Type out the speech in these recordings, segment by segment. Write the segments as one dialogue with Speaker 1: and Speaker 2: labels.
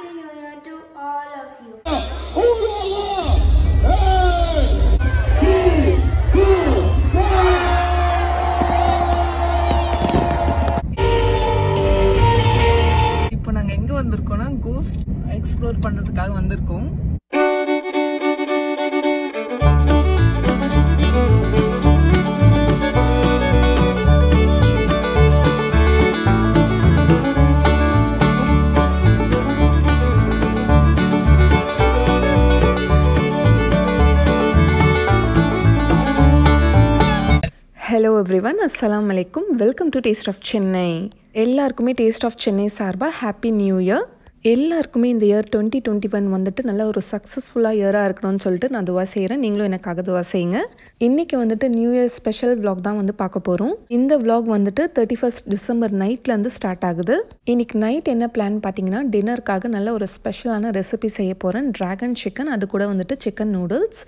Speaker 1: Happy New Year to all of you.
Speaker 2: இப்போ நாங்க எங்க வந்திருக்கோம்னா கோஸ்ட் எக்ஸ்ப்ளோர் பண்றதுக்காக வந்திருக்கோம். Hello everyone, Assalamu alaikum. Welcome to Taste of Chennai. எல்லாருக்குமே Taste of Chennai சார்பா Happy New Year. எல்லாருக்குமே இந்த இயர் 2021 வந்துட்டு நல்ல ஒரு சக்ஸஸ்ஃபுல்லாக இயராக இருக்கணும்னு சொல்லிட்டு நான் துவா செய்கிறேன். நீங்களும் எனக்காக துவா செய்யுங்க. இன்றைக்கி வந்துட்டு நியூ இயர் ஸ்பெஷல் vlog தான் வந்து பார்க்க போகிறோம். இந்த vlog வந்துட்டு 31st டிசம்பர் நைட்லேருந்து ஸ்டார்ட் ஆகுது. இன்றைக்கி நைட் என்ன பிளான் பார்த்தீங்கன்னா, டின்னருக்காக நல்ல ஒரு ஸ்பெஷலான ரெசிபி செய்ய போகிறேன். ட்ராகன் சிக்கன், அது கூட வந்துட்டு சிக்கன் நூடுல்ஸ்.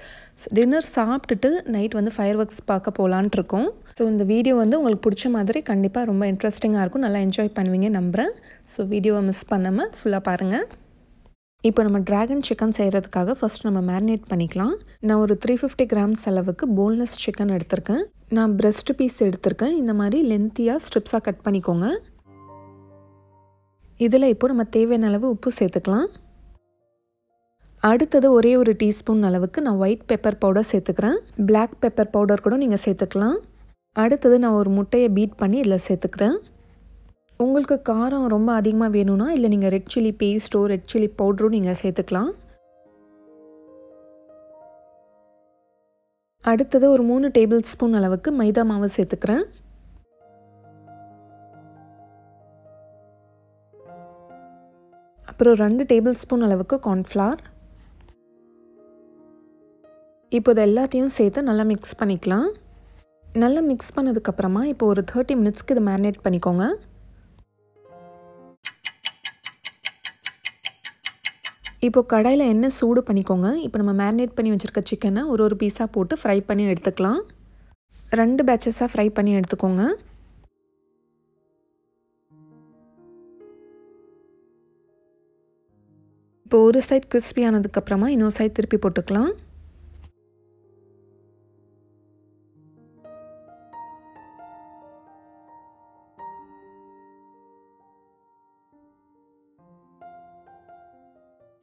Speaker 2: டின்னர் சாப்பிட்டுட்டு நைட் வந்து ஃபயர் ஒர்க்ஸ் பார்க்க போகலான்ட்டு இருக்கோம். ஸோ இந்த வீடியோ வந்து உங்களுக்கு பிடிச்ச மாதிரி கண்டிப்பாக ரொம்ப இன்ட்ரெஸ்டிங்காக இருக்கும், நல்லா என்ஜாய் பண்ணுவீங்க நம்புகிறேன். ஸோ வீடியோவை மிஸ் பண்ணாமல் ஃபுல்லாக பாருங்கள். இப்போ நம்ம ட்ராகன் சிக்கன் செய்கிறதுக்காக ஃபஸ்ட் நம்ம மேரினேட் பண்ணிக்கலாம். நான் ஒரு 350 கிராம்ஸ் அளவுக்கு போன்லெஸ் சிக்கன் எடுத்திருக்கேன். நான் பிரெஸ்ட் பீஸ் எடுத்திருக்கேன். இந்த மாதிரி லென்த்தியாக ஸ்ட்ரிப்ஸாக கட் பண்ணிக்கோங்க. இதில் இப்போ நம்ம தேவையான அளவு உப்பு சேர்த்துக்கலாம். அடுத்தது ஒரே ஒரு டீஸ்பூன் அளவுக்கு நான் ஒயிட் பெப்பர் பவுடர் சேர்த்துக்கிறேன். பிளாக் பெப்பர் பவுடர் கூட நீங்கள் சேர்த்துக்கலாம். அடுத்தது நான் ஒரு முட்டையை பீட் பண்ணி இதில் சேர்த்துக்கிறேன். உங்களுக்கு காரம் ரொம்ப அதிகமாக வேணும்னா இல்லை நீங்கள் ரெட் சில்லி பேஸ்ட்டோ ரெட் சில்லி பவுடரும் நீங்கள் சேர்த்துக்கலாம். அடுத்தது ஒரு 3 டேபிள் ஸ்பூன் அளவுக்கு மைதா மாவு சேர்த்துக்கிறேன். அப்புறம் 2 டேபிள் ஸ்பூன் அளவுக்கு கார்ன்ஃப்ளவர். இப்போ இது எல்லாத்தையும் சேர்த்து நல்லா மிக்ஸ் பண்ணிக்கலாம். நல்லா மிக்ஸ் பண்ணதுக்கப்புறமா இப்போ ஒரு 30 மினிட்ஸ்க்கு இதை மேரினேட் பண்ணிக்கோங்க. இப்போ கடாயில் எண்ணெய் சூடு பண்ணிக்கோங்க. இப்போ நம்ம மேரினேட் பண்ணி வச்சுருக்க சிக்கனை ஒரு பீஸாக போட்டு ஃப்ரை பண்ணி எடுத்துக்கலாம். 2 பேட்சஸாக ஃப்ரை பண்ணி எடுத்துக்கோங்க. இப்போ ஒரு சைட் கிறிஸ்பி ஆனதுக்கப்புறமா இன்னொரு சைட் திருப்பி போட்டுக்கலாம்.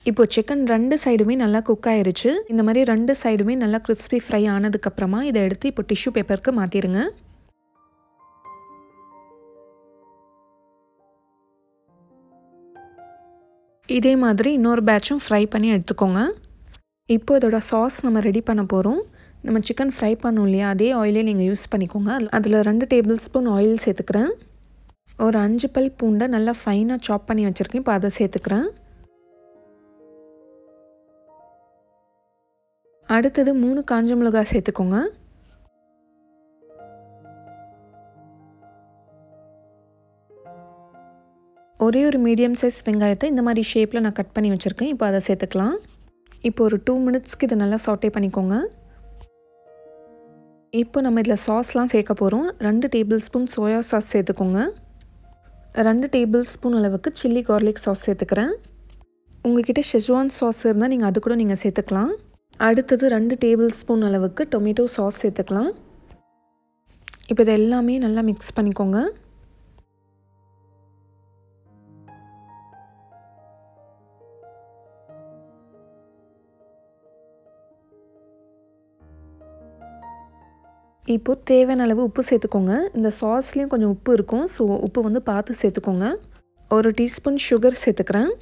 Speaker 2: இப்போ சிக்கன் 2 சைடுமே நல்லா குக் ஆயிருச்சு. இந்த மாதிரி 2 சைடுமே நல்லா கிறிஸ்பி ஃப்ரை ஆனதுக்கப்புறமா இதை எடுத்து இப்போ டிஷ்யூ பேப்பருக்கு மாற்றிடுங்க. இதே மாதிரி இன்னொரு பேட்சும் ஃப்ரை பண்ணி எடுத்துக்கோங்க. இப்போ இதோட சாஸ் நம்ம ரெடி பண்ண போகிறோம். நம்ம சிக்கன் ஃப்ரை பண்ணோம் இல்லையா, அதே ஆயிலே நீங்கள் யூஸ் பண்ணிக்கோங்க. அதில் 2 டேபிள் ஸ்பூன் ஆயில் சேர்த்துக்கிறேன். ஒரு 5 பல் பூண்டை நல்லா ஃபைனாக சாப் பண்ணி வச்சுருக்கேன். இப்போ அதை சேர்த்துக்கிறேன். அடுத்தது 3 காஞ்ச மிளகாய் சேர்த்துக்கோங்க. ஒரே ஒரு மீடியம் சைஸ் வெங்காயத்தை இந்த மாதிரி ஷேப்பில் நான் கட் பண்ணி வச்சுருக்கேன். இப்போ அதை சேர்த்துக்கலாம். இப்போ ஒரு 2 மினிட்ஸ்க்கு இதை நல்லா சாட்டே பண்ணிக்கோங்க. இப்போ நம்ம இதில் சாஸ்லாம் சேர்க்க போகிறோம். 2 டேபிள் ஸ்பூன் சோயா சாஸ் சேர்த்துக்கோங்க. 2 டேபிள் ஸ்பூன் அளவுக்கு சில்லி கார்லிக் சாஸ் சேர்த்துக்கிறேன். உங்கள்கிட்ட ஷெஸ்வான் சாஸ் இருந்தால் நீங்கள் அது கூட நீங்கள் சேர்த்துக்கலாம். அடுத்தது 2 டேபிள் ஸ்பூன் அளவுக்கு டொமேட்டோ சாஸ் சேர்த்துக்கலாம். இப்போ இது எல்லாமே நல்லா மிக்ஸ் பண்ணிக்கோங்க. இப்போ தேவையான அளவு உப்பு சேர்த்துக்கோங்க. இந்த சாஸ்லேயும் கொஞ்சம் உப்பு இருக்கும், ஸோ உப்பு வந்து பார்த்து சேர்த்துக்கோங்க. ஒரு டீஸ்பூன் சுகர் சேர்த்துக்கிறேன்.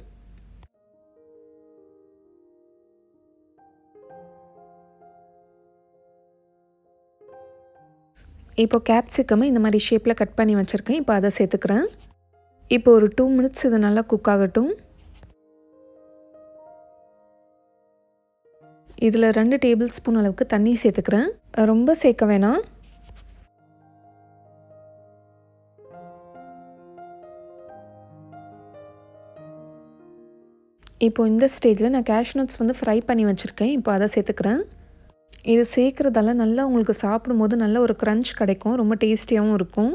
Speaker 2: இப்போ கேப்சிகமை இந்த மாதிரி ஷேப்பில் கட் பண்ணி வச்சுருக்கேன். இப்போ அதை சேர்த்துக்கிறேன். இப்போ ஒரு 2 மினிட்ஸ் இது நல்லா குக் ஆகட்டும். இதில் 2 டேபிள் ஸ்பூன் அளவுக்கு தண்ணி சேர்த்துக்கிறேன். ரொம்ப சேர்க்க வேணாம். இப்போ இந்த ஸ்டேஜில் நான் கேஷ்யூ நட்ஸ் வந்து ஃப்ரை பண்ணி வச்சுருக்கேன். இப்போ அதை சேர்த்துக்கிறேன். இது சேர்க்குறதால நல்லா உங்களுக்கு சாப்பிடும்போது நல்ல ஒரு க்ரன்ச் கிடைக்கும், ரொம்ப டேஸ்டியாகவும் இருக்கும்.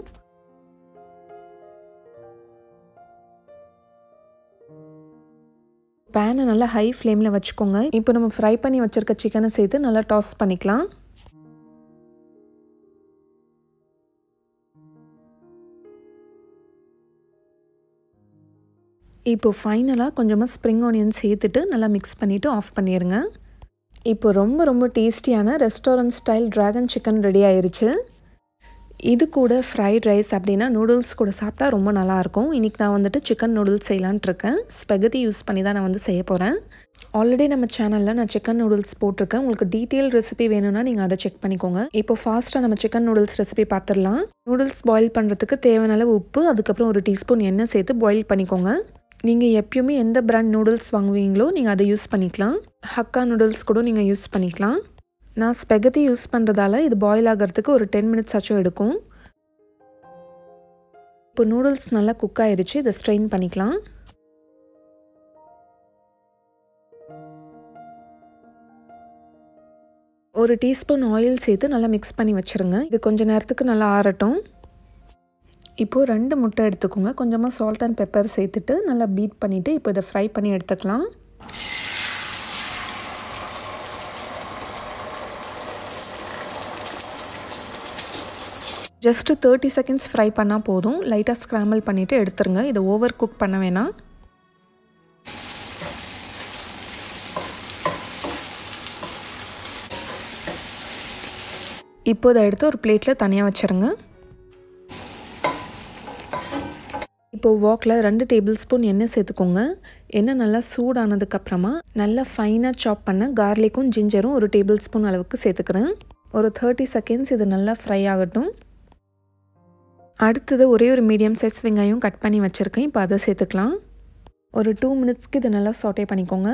Speaker 2: பேனை நல்லா ஹை ஃப்ளேமில் வச்சுக்கோங்க. இப்போ நம்ம ஃப்ரை பண்ணி வச்சுருக்க சிக்கனை சேர்த்து நல்லா டாஸ் பண்ணிக்கலாம். இப்போ ஃபைனலாக கொஞ்சமாக ஸ்ப்ரிங் ஆனியன் சேர்த்துட்டு நல்லா மிக்ஸ் பண்ணிவிட்டு ஆஃப் பண்ணிடுங்க. இப்போ ரொம்ப ரொம்ப டேஸ்டியான restaurant style dragon chicken ready ஆயிருச்சு. இது கூட ஃப்ரைட் ரைஸ் அப்படின்னா நூடுல்ஸ் கூட சாப்பிட்டா ரொம்ப நல்லாயிருக்கும். இன்றைக்கி நான் வந்துட்டு சிக்கன் நூடுல்ஸ் செய்யலான்ட்டு இருக்கேன். ஸ்பெகதி யூஸ் பண்ணி தான் நான் வந்து செய்ய போகிறேன். ஆல்ரெடி நம்ம சேனலில் நான் சிக்கன் நூடுல்ஸ் போட்டிருக்கேன். உங்களுக்கு டீட்டெயில் ரெசிபி வேணும்னா நீங்கள் அதை செக் பண்ணிக்கோங்க. இப்போ ஃபாஸ்ட்டாக நம்ம சிக்கன் நூடுல்ஸ் ரெசிபி பார்த்துடலாம். நூடுல்ஸ் பாயில் பண்ணுறதுக்கு தேவையான அளவு உப்பு, அதுக்கப்புறம் ஒரு டீஸ்பூன் எண்ணெய் சேர்த்து பாயில் பண்ணிக்கோங்க. நீங்கள் எப்பயுமே எந்த பிராண்ட் நூடுல்ஸ் வாங்குவீங்களோ நீங்கள் அதை யூஸ் பண்ணிக்கலாம். ஹக்கா நூடுல்ஸ் கூட நீங்கள் யூஸ் பண்ணிக்கலாம். நான் ஸ்பெகதி யூஸ் பண்ணுறதால இது பாயில் ஆகிறதுக்கு ஒரு 10 மினிட்ஸ் ஆச்சும் எடுக்கும். இப்போ நூடுல்ஸ் நல்லா குக் ஆயிடுச்சு. இதை ஸ்ட்ரெயின் பண்ணிக்கலாம். ஒரு டீஸ்பூன் ஆயில் சேர்த்து நல்லா மிக்ஸ் பண்ணி வச்சுருங்க. இது கொஞ்சம் நேரத்துக்கு நல்லா ஆறட்டும். இப்போது 2 முட்டை எடுத்துக்கோங்க. கொஞ்சமாக சால்ட் அண்ட் பெப்பர் சேர்த்துட்டு நல்லா பீட் பண்ணிவிட்டு இப்போ இதை ஃப்ரை பண்ணி எடுத்துக்கலாம். ஜஸ்ட்டு 30 செகண்ட்ஸ் ஃப்ரை பண்ணால் போதும். லைட்டாக ஸ்க்ராம்பிள் பண்ணிவிட்டு எடுத்துருங்க. இதை ஓவர் குக் பண்ண வேணாம். இப்போ இதை எடுத்து ஒரு பிளேட்டில் தனியாக வச்சுருங்க. இப்போது வாக்கில் 2 டேபிள் ஸ்பூன் எண்ணெய் சேர்த்துக்கோங்க. எண்ணெய் நல்லா சூடானதுக்கப்புறமா நல்லா ஃபைனாக சாப் பண்ண கார்லிக்கும் ஜிஞ்சரும் ஒரு டேபிள் ஸ்பூன் அளவுக்கு சேர்த்துக்கிறேன். ஒரு 30 செகண்ட்ஸ் இது நல்லா ஃப்ரை ஆகட்டும். அடுத்தது ஒரே ஒரு மீடியம் சைஸ் வெங்காயம் கட் பண்ணி வச்சுருக்கேன். இப்போ அதை சேர்த்துக்கலாம். ஒரு 2 மினிட்ஸ்க்கு இதை நல்லா சாட்டே பண்ணிக்கோங்க.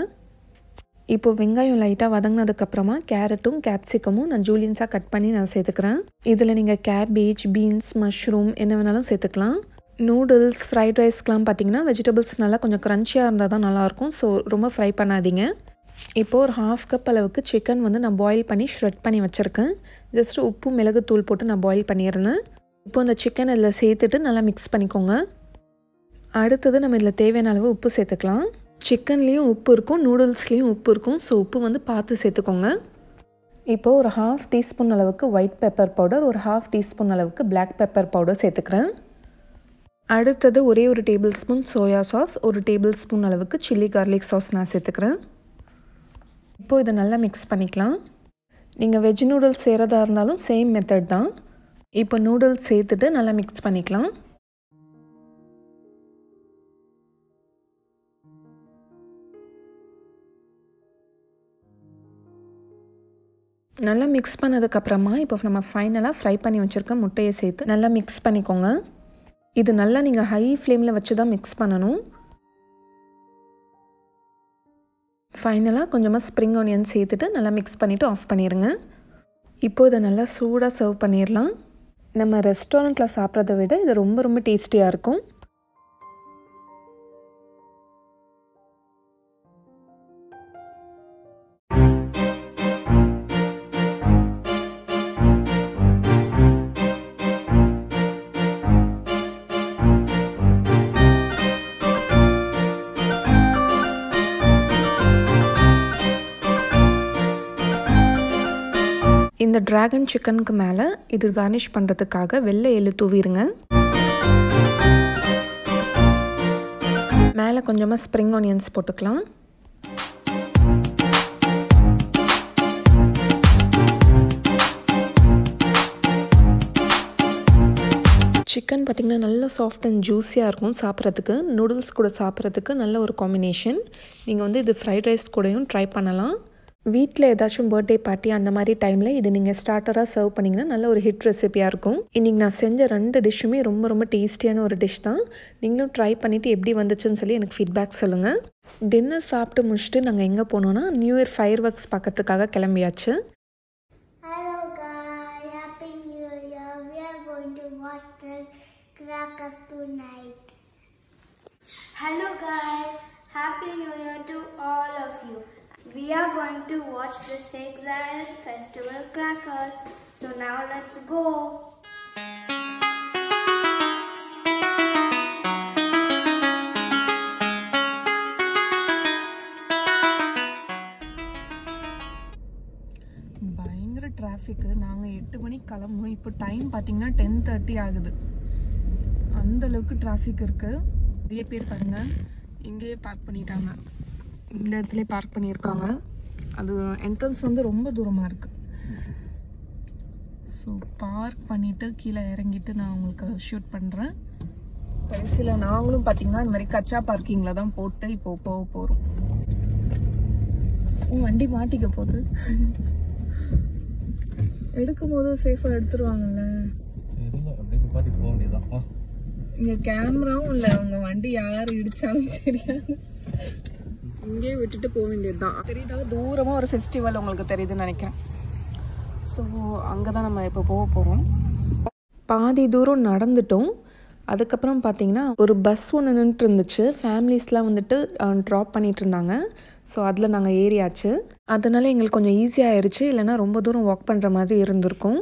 Speaker 2: இப்போது வெங்காயம் லைட்டாக வதங்கினதுக்கப்புறமா கேரட்டும் கேப்சிகமும் நான் ஜூலியன்ஸாக கட் பண்ணி நான் சேர்த்துக்கிறேன். இதில் நீங்கள் கேபேஜ், பீன்ஸ், மஷ்ரூம் என்ன வேணாலும் சேர்த்துக்கலாம். நூடுல்ஸ், ஃப்ரைட் ரைஸ்க்கெலாம் பார்த்திங்கன்னா வெஜிடபிள்ஸ் நல்லா கொஞ்சம் க்ரன்ச்சியாக இருந்தால் தான் நல்லாயிருக்கும். ஸோ ரொம்ப ஃப்ரை பண்ணாதீங்க. இப்போது ஒரு 1/2 கப் அளவுக்கு சிக்கன் வந்து நான் பாயில் பண்ணி ஷ்ரெட் பண்ணி வச்சுருக்கேன். ஜஸ்ட்டு உப்பு மிளகு தூள் போட்டு நான் பாயில் பண்ணியிருந்தேன். இப்போ இந்த சிக்கன் இதில் சேர்த்துட்டு நல்லா மிக்ஸ் பண்ணிக்கோங்க. அடுத்தது நம்ம இதில் தேவையான அளவு உப்பு சேர்த்துக்கலாம். சிக்கன்லேயும் உப்பு இருக்கும், நூடுல்ஸ்லேயும் உப்பு இருக்கும். ஸோ உப்பு வந்து பார்த்து சேர்த்துக்கோங்க. இப்போது ஒரு 1/2 டீஸ்பூன் அளவுக்கு ஒயிட் பெப்பர் பவுடர், ஒரு 1/2 டீஸ்பூன் அளவுக்கு பிளாக் பெப்பர் பவுடர் சேர்த்துக்கிறேன். அடுத்தது ஒரே ஒரு டேபிள் ஸ்பூன் சோயா சாஸ், ஒரு டேபிள் ஸ்பூன் அளவுக்கு சில்லி கார்லிக் சாஸ் நான் சேர்த்துக்கிறேன். இப்போது இதை நல்லா மிக்ஸ் பண்ணிக்கலாம். நீங்கள் வெஜ் நூடுல்ஸ் செய்கிறதா இருந்தாலும் சேம் மெத்தட் தான். இப்போ நூடுல்ஸ் சேர்த்துட்டு நல்லா மிக்ஸ் பண்ணிக்கலாம். நல்லா மிக்ஸ் பண்ணதுக்கப்புறமா இப்போ நம்ம ஃபைனலாக ஃப்ரை பண்ணி வச்சுருக்க முட்டையை சேர்த்து நல்லா மிக்ஸ் பண்ணிக்கோங்க. இது நல்லா நீங்கள் ஹை ஃப்ளேமில் வச்சு தான் மிக்ஸ் பண்ணணும். ஃபைனலாக கொஞ்சமாக ஸ்ப்ரிங் ஆனியன் சேர்த்துட்டு நல்லா மிக்ஸ் பண்ணிவிட்டு ஆஃப் பண்ணிடுங்க. இப்போது இதை நல்லா சூடாக சர்வ் பண்ணிடலாம். நம்ம ரெஸ்டாரண்ட்டில் சாப்பிட்றத விட இது ரொம்ப ரொம்ப டேஸ்டியாக இருக்கும். இந்த டிராகன் சிக்கனுக்கு மேலே இது கார்னிஷ் பண்ணுறதுக்காக வெள்ளை எள்ளு தூவிடுங்க. மேலே கொஞ்சமாக ஸ்ப்ரிங் ஆனியன்ஸ் போட்டுக்கலாம். சிக்கன் பார்த்திங்கன்னா நல்லா சாஃப்ட் அண்ட் ஜூஸியாக இருக்கும். சாப்பிட்றதுக்கு நூடுல்ஸ் கூட சாப்பிட்றதுக்கு நல்ல ஒரு காம்பினேஷன். நீங்கள் வந்து இது ஃப்ரைட் ரைஸ் கூடயும் ட்ரை பண்ணலாம். வீட்டில் ஏதாச்சும் பர்த்டே பார்ட்டி அந்த மாதிரி டைமில் இது நீங்கள் ஸ்டார்டராக சர்வ் பண்ணிங்கன்னா நல்ல ஒரு ஹிட் ரெசிபியாக இருக்கும். இன்றைக்கி நான் செஞ்ச 2 டிஷ்ஷுமே ரொம்ப ரொம்ப டேஸ்டியான ஒரு டிஷ் தான். நீங்களும் ட்ரை பண்ணிவிட்டு எப்படி வந்துச்சுன்னு சொல்லி எனக்கு ஃபீட்பேக் சொல்லுங்கள். டின்னர் சாப்பிட்டு முடிச்சுட்டு நாங்கள் எங்கே போனோன்னா நியூ இயர் ஃபயர் ஒர்க்ஸ் பார்க்கறதுக்காக கிளம்பியாச்சு.
Speaker 1: Hello guys, Happy New Year. We are going to watch the crackers tonight. Hello guys, Happy New Year to all of you. We are going to watch the Exile Festival crackers. So now let's go.
Speaker 2: கிளம்புவோம். இப்போ time பார்த்தீங்கன்னா 10:30 ஆகுது. அந்த அளவுக்கு traffic இருக்குது. நிறைய பேர் பாருங்க இங்கேயே பார்க் பண்ணிட்டாங்க. இந்த இடத்துல பார்க் பண்ணியிருக்காங்க. அது என்ட்ரன்ஸ் வந்து ரொம்ப தூரமாக இருக்குது. ஸோ பார்க் பண்ணிவிட்டு கீழே இறங்கிட்டு நான் உங்களுக்கு ஷூட் பண்ணுறேன். கடைசியில் நாங்களும் பார்த்தீங்கன்னா இந்த மாதிரி கச்சா பார்க்கிங்கில் தான் போட்டு இப்போ போக போகிறோம். வண்டி மாட்டிக்க போகுது. எடுக்கும் போது சேஃபாக எடுத்துருவாங்கல்ல. இங்கே கேமராவும் இல்லை, அவங்க வண்டி யார் இடிச்சாலும் தெரியாது. இங்கேயே விட்டுட்டு போக வேண்டியதுதான். தெரியுதா, தூரமாக ஒரு ஃபெஸ்டிவல் உங்களுக்கு தெரியுதுன்னு நினைக்கிறேன். ஸோ அங்கே தான் நம்ம இப்போ போக போகிறோம். பாதி தூரம் நடந்துட்டோம். அதுக்கப்புறம் பார்த்தீங்கன்னா ஒரு பஸ் ஒன்று நின்றுட்டு இருந்துச்சு. ஃபேமிலிஸ்லாம் வந்துட்டு ட்ராப் பண்ணிகிட்டு இருந்தாங்க. ஸோ அதில் நாங்கள் ஏறியாச்சு. அதனால் எங்களுக்கு கொஞ்சம் ஈஸியாக ஆயிடுச்சு. இல்லைனா ரொம்ப தூரம் வாக் பண்ணுற மாதிரி இருந்திருக்கும்.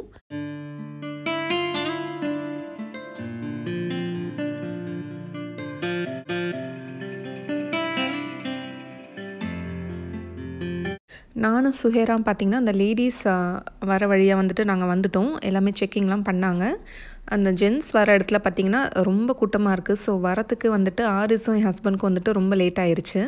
Speaker 2: நானும் சுஹேராம் பார்த்திங்கன்னா அந்த லேடிஸ் வர வழியாக வந்துட்டு நாங்கள் வந்துட்டோம். எல்லாமே செக்கிங்லாம் பண்ணாங்க. அந்த ஜென்ஸ் வர இடத்துல பார்த்திங்கன்னா ரொம்ப கூட்டமாக இருக்குது. ஸோ வரத்துக்கு வந்துட்டு ஆரிஸும் என் ஹஸ்பண்ட்க்கும் வந்துட்டு ரொம்ப லேட் ஆயிடுச்சு.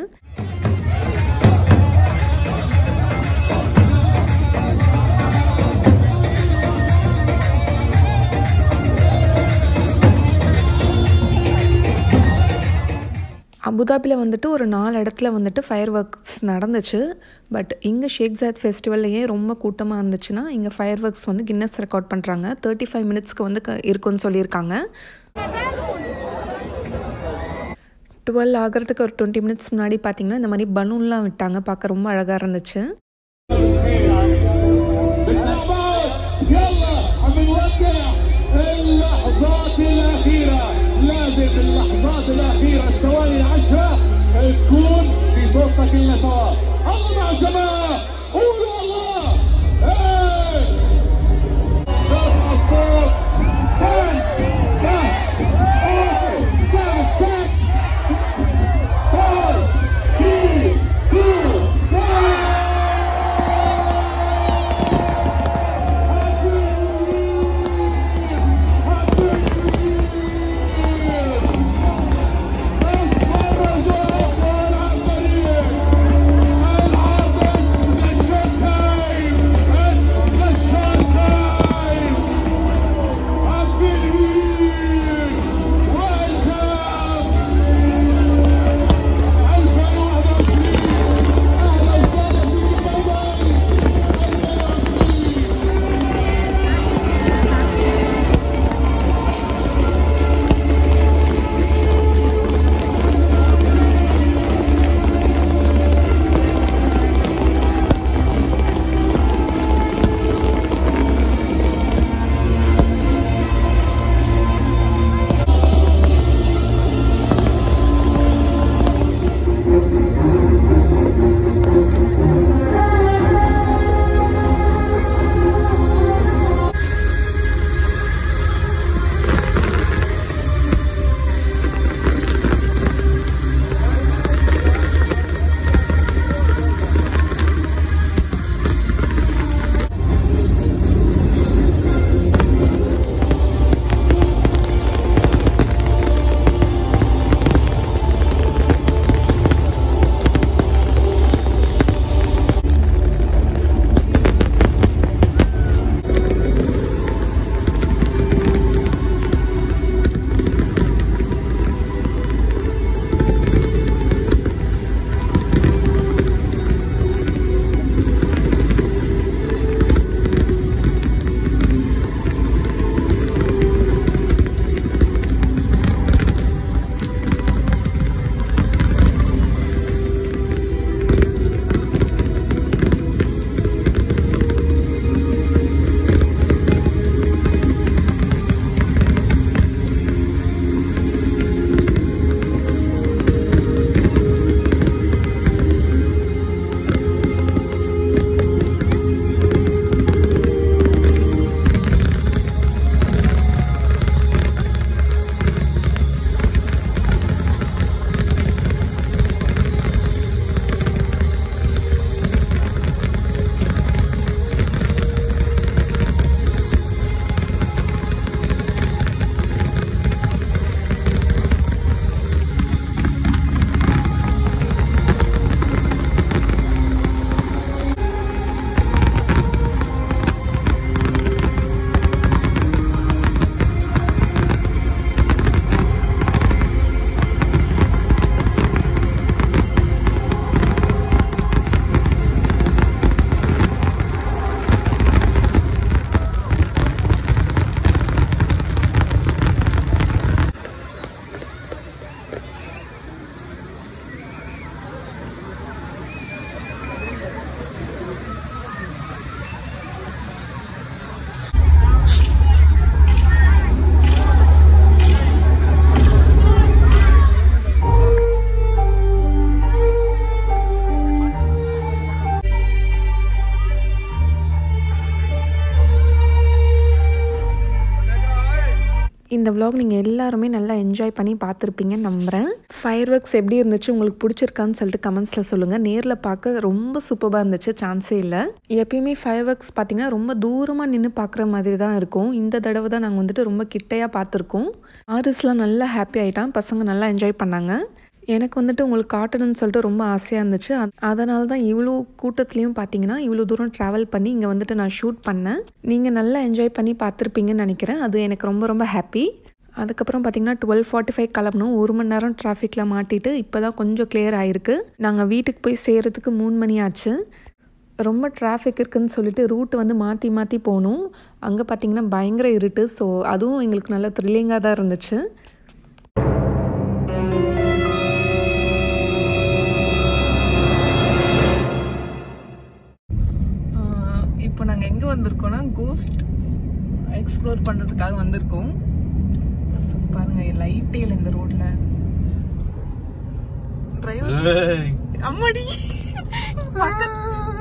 Speaker 2: அபுதாபியில் வந்துட்டு ஒரு 4 இடத்துல வந்துட்டு ஃபயர் ஒர்க்ஸ் நடந்துச்சு. பட் இங்கே ஷேக் ஜாயத் ஃபெஸ்டிவல்லையே ரொம்ப கூட்டமாக இருந்துச்சுன்னா இங்கே ஃபயர் ஒர்க்ஸ் வந்து கின்னஸ் ரெக்கார்ட் பண்ணுறாங்க. 35 மினிட்ஸ்க்கு வந்து இருக்குன்னு சொல்லியிருக்காங்க. 12 ஆகிறதுக்கு ஒரு 20 மினிட்ஸ் முன்னாடி பார்த்திங்கன்னா இந்த மாதிரி பலூன்லாம் விட்டாங்க. பார்க்க ரொம்ப அழகாக இருந்துச்சு.
Speaker 3: اللحظات الأخيرة الثواني العشرة تكون في صوتنا كلنا سوا. الله مع الجماعة قولوا الله. رفع الصوت. 10 7 6 5 3 2 1.
Speaker 2: இந்த vlog நீங்கள் எல்லாருமே நல்லா என்ஜாய் பண்ணி பார்த்துருப்பீங்கன்னு நம்புகிறேன். ஃபயர் ஒர்க்ஸ் எப்படி இருந்துச்சு, உங்களுக்கு பிடிச்சிருக்கான்னு சொல்லிட்டு கமெண்ட்ஸில் சொல்லுங்கள். நேரில் பார்க்க ரொம்ப சூப்பராக இருந்துச்சு, சான்ஸே இல்லை. எப்பயுமே ஃபயர் ஒர்க்ஸ் பார்த்திங்கன்னா ரொம்ப தூரமாக நின்று பார்க்குற மாதிரி தான் இருக்கும். இந்த தடவை தான் நாங்கள் வந்துட்டு ரொம்ப கிட்டையாக பார்த்துருக்கோம். ஆரிஸ்லாம் நல்லா ஹாப்பி ஆகிட்டான், பசங்க நல்லா என்ஜாய் பண்ணாங்க. எனக்கு வந்துட்டு உங்களுக்கு காட்டணும்னு சொல்லிட்டு ரொம்ப ஆசையாக இருந்துச்சு. அதனால தான் இவ்வளோ கூட்டத்துலேயும் பார்த்தீங்கன்னா இவ்வளோ தூரம் ட்ராவல் பண்ணி இங்கே வந்துட்டு நான் ஷூட் பண்ணேன். நீங்கள் நல்லா என்ஜாய் பண்ணி பார்த்துருப்பீங்கன்னு நினைக்கிறேன். அது எனக்கு ரொம்ப ரொம்ப ஹாப்பி. அதுக்கப்புறம் பார்த்திங்கன்னா 12:45 கிளம்பணும். 1 மணி நேரம் டிராஃபிக்கில் மாட்டிட்டு இப்போ தான் கொஞ்சம் கிளியர் ஆகிருக்கு. நாங்கள் வீட்டுக்கு போய் சேர்கிறதுக்கு 3 மணி ஆச்சு. ரொம்ப டிராஃபிக் இருக்குதுன்னு சொல்லிட்டு ரூட் வந்து மாற்றி மாற்றி போகணும். அங்கே பார்த்திங்கன்னா பயங்கர இருட்டு. ஸோ அதுவும் எங்களுக்கு நல்லா த்ரில்லிங்காக தான் இருந்துச்சு. இப்போ நாங்கள் எங்கே வந்திருக்கோம்னா கோஸ்ட் எக்ஸ்ப்ளோர் பண்ணுறதுக்காக வந்திருக்கோம். ஸோ பாருங்கள் லைட்டே இல்லை இந்த ரோட்டில். டிரைவர் அம்மாடி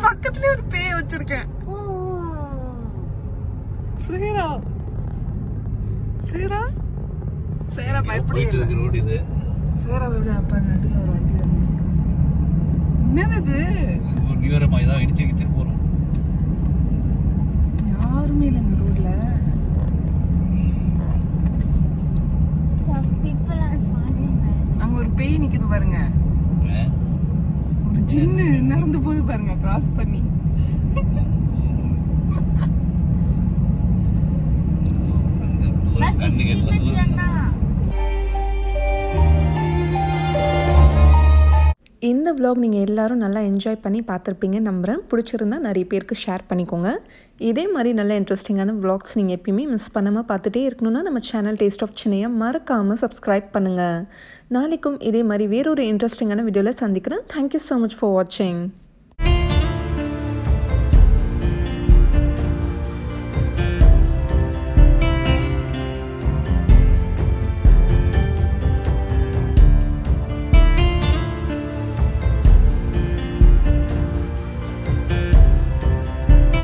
Speaker 2: பக்கத்துலேயே ஒரு பேய் வச்சிருக்கேன். சேரா சேரா சேரா பயப்படி ரோடு இது. சேரா எப்படி அப்பா நடுவில் ஒரு வண்டி என்னது நியூரமாக ஏதாவது இடிச்சு கிடிச்சு போகிறோம். யாருமே இல்லை இந்த ரோட்ல. அங்க ஒரு பேய் நிக்குது பாருங்க, ஒரு ஜின்னு நடந்து போகுது பாருங்க கிராஸ் பண்ணி. இந்த vlog நீங்கள் எல்லோரும் நல்லா என்ஜாய் பண்ணி பார்த்துருப்பீங்க நம்புகிறேன். பிடிச்சிருந்தா நிறைய பேருக்கு ஷேர் பண்ணிக்கோங்க. இதே மாதிரி நல்ல இன்ட்ரெஸ்டிங்கான vlogs நீங்கள் எப்பயுமே மிஸ் பண்ணாமல் பார்த்துட்டே இருக்கணும்னா நம்ம சேனல் டேஸ்ட் ஆஃப் சென்னையை மறக்காமல் சப்ஸ்கிரைப் பண்ணுங்கள். நாளைக்கும் இதே மாதிரி வேறொரு இன்ட்ரெஸ்டிங்கான வீடியோவில் சந்திக்கிறேன். தேங்க்யூ ஸோ மச் ஃபார் வாட்சிங்.